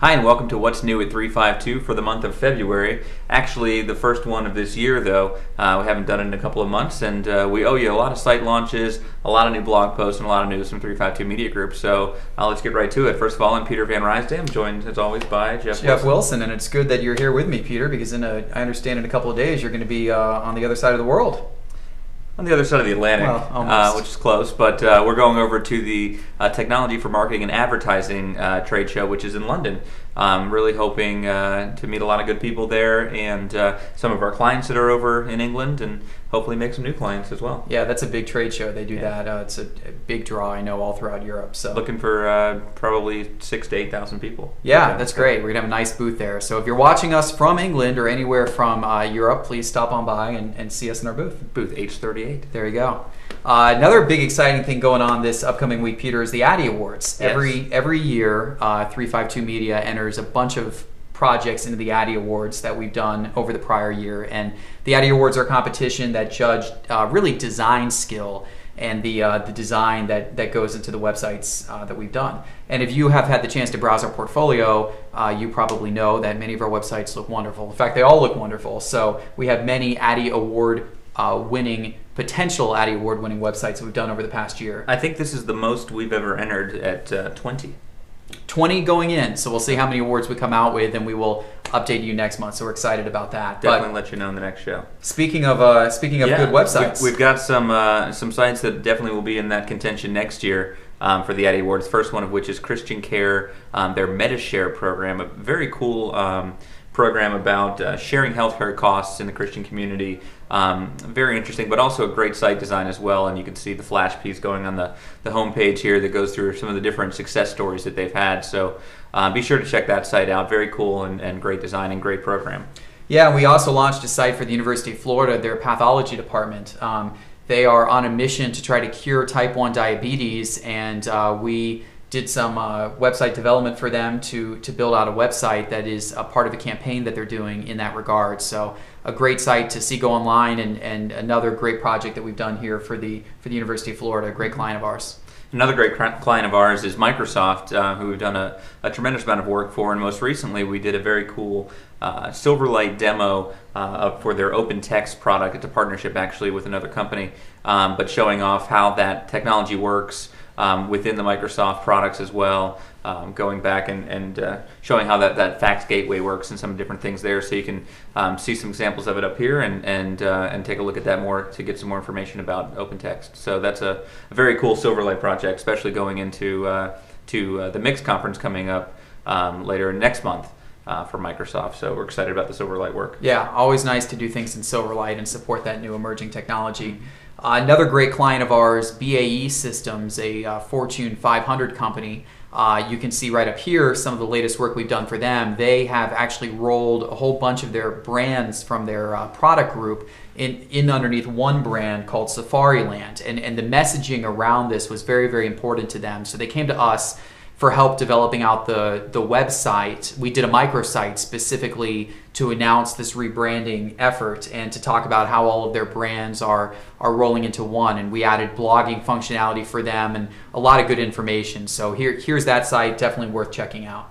Hi, and welcome to What's New at 352 for the month of February. Actually, the first one of this year, though. We haven't done it in a couple of months, and we owe you a lot of site launches, a lot of new blog posts, and a lot of news from 352 Media Group. So let's get right to it. First of all, I'm Peter Van Rysdam, joined as always by Jeff Wilson. And it's good that you're here with me, Peter, because I understand in a couple of days you're going to be on the other side of the world. On the other side of the Atlantic, which is close, but we're going over to the Technology for Marketing and Advertising trade show, which is in London. Really hoping to meet a lot of good people there and some of our clients that are over in England, and hopefully make some new clients as well. Yeah, that's a big trade show. They do that. It's a big draw, I know, all throughout Europe. So looking for probably 6,000 to 8,000 people. Yeah, that's great. We're going to have a nice booth there. So if you're watching us from England or anywhere from Europe, please stop on by and see us in our booth. Booth H38. There you go. Another big exciting thing going on this upcoming week, Peter, is the Addy Awards. Yes. Every year, 352 Media enters a bunch of projects into the Addy Awards that we've done over the prior year. And the Addy Awards are a competition that judged really design skill and the design that goes into the websites that we've done. And if you have had the chance to browse our portfolio, you probably know that many of our websites look wonderful. In fact, they all look wonderful. So we have many Addy Award potential Addy Award winning websites that we've done over the past year. I think this is the most we've ever entered at 20. 20 going in, so we'll see how many awards we come out with, and we will update you next month. So we're excited about that. Definitely let you know in the next show. Speaking of good websites, we've got some sites that definitely will be in that contention next year for the Addy Awards. First one of which is Christian Care, their MediShare program, a very cool program about sharing healthcare costs in the Christian community. Very interesting, but also a great site design as well. And you can see the flash piece going on the homepage here that goes through some of the different success stories that they've had. So be sure to check that site out. Very cool and great design and great program. Yeah, we also launched a site for the University of Florida, their pathology department. They are on a mission to try to cure type 1 diabetes, and we did some website development for them to build out a website that is a part of a campaign that they're doing in that regard. So a great site to see go online, and another great project that we've done here for the University of Florida, a great client of ours. Another great client of ours is Microsoft, who we've done a tremendous amount of work for, and most recently we did a very cool Silverlight demo for their OpenText product. It's a partnership actually with another company, but showing off how that technology works within the Microsoft products as well, going back and showing how that fax gateway works and some different things there. So you can see some examples of it up here and take a look at that more to get some more information about OpenText. So that's a very cool Silverlight project, especially going into the Mix conference coming up later next month for Microsoft. So we're excited about the Silverlight work. Yeah, always nice to do things in Silverlight and support that new emerging technology. Another great client of ours, BAE Systems, a Fortune 500 company. You can see right up here some of the latest work we've done for them. They have actually rolled a whole bunch of their brands from their product group in underneath one brand called Safariland. And the messaging around this was very, very important to them. So they came to us for help developing out the website. We did a microsite specifically to announce this rebranding effort and to talk about how all of their brands are rolling into one. And we added blogging functionality for them and a lot of good information. So here's that site, definitely worth checking out.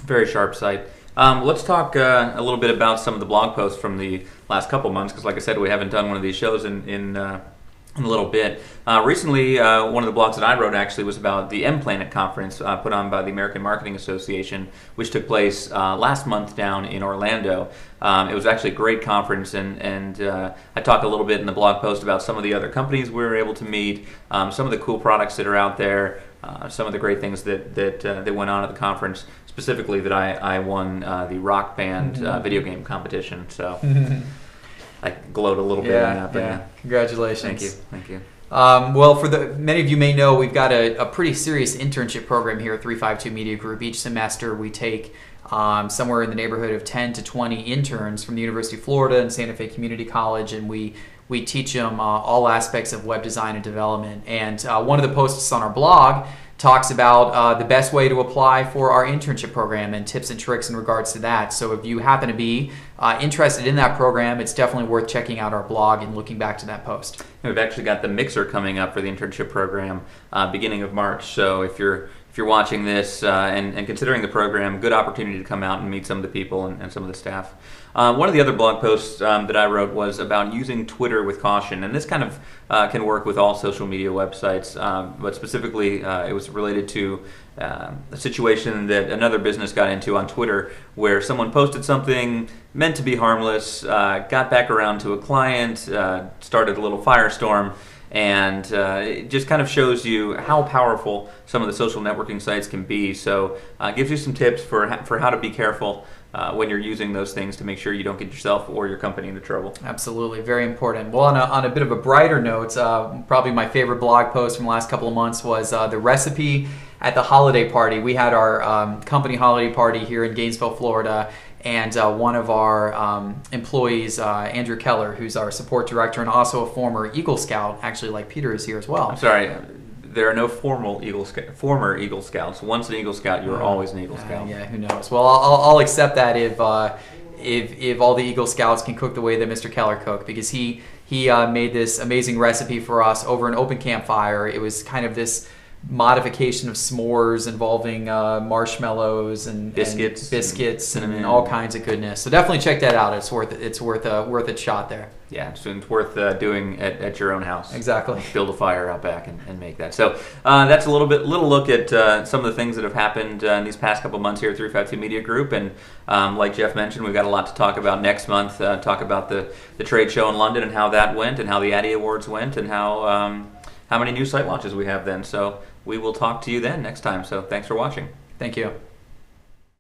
Very sharp site. Let's talk a little bit about some of the blog posts from the last couple months, because like I said, we haven't done one of these shows in a little bit. Recently, one of the blogs that I wrote actually was about the M-Planet conference put on by the American Marketing Association, which took place last month down in Orlando. It was actually a great conference, and I talked a little bit in the blog post about some of the other companies we were able to meet, some of the cool products that are out there, some of the great things that went on at the conference, specifically that I won the Rock Band video game competition. So I glowed a little bit on that. But yeah. Congratulations. Thank you. Well, many of you may know, we've got a pretty serious internship program here at 352 Media Group. Each semester we take somewhere in the neighborhood of 10 to 20 interns from the University of Florida and Santa Fe Community College, and we teach them all aspects of web design and development. And one of the posts on our blog talks about the best way to apply for our internship program and tips and tricks in regards to that. So if you happen to be interested in that program, it's definitely worth checking out our blog and looking back to that post. And we've actually got the Mixer coming up for the internship program beginning of March. So if you're if you're watching this and considering the program, good opportunity to come out and meet some of the people and some of the staff. One of the other blog posts that I wrote was about using Twitter with caution, and this kind of can work with all social media websites, but specifically it was related to a situation that another business got into on Twitter where someone posted something meant to be harmless, got back around to a client, started a little firestorm, and it just kind of shows you how powerful some of the social networking sites can be. So it gives you some tips for how to be careful when you're using those things to make sure you don't get yourself or your company into trouble. Absolutely, very important. Well, on a bit of a brighter note, probably my favorite blog post from the last couple of months was the recipe at the holiday party. We had our company holiday party here in Gainesville, Florida, and one of our employees, Andrew Keller, who's our support director and also a former Eagle Scout, actually like Peter is here as well. I'm sorry. There are no former Eagle Scouts. Once an Eagle Scout, you were always an Eagle Scout. Yeah, who knows? Well, I'll accept that if all the Eagle Scouts can cook the way that Mr. Keller cooked, because he made this amazing recipe for us over an open campfire. It was kind of this modification of s'mores involving marshmallows and biscuits and all kinds of goodness. So definitely check that out. It's worth a shot there. Yeah, so it's worth doing at your own house. Exactly. Build a fire out back and make that. So that's a little look at some of the things that have happened in these past couple months here at 352 Media Group. And like Jeff mentioned, we've got a lot to talk about next month. Talk about the trade show in London and how that went, and how the Addy Awards went, and how many new site launches we have then. So we will talk to you then next time. So thanks for watching. Thank you.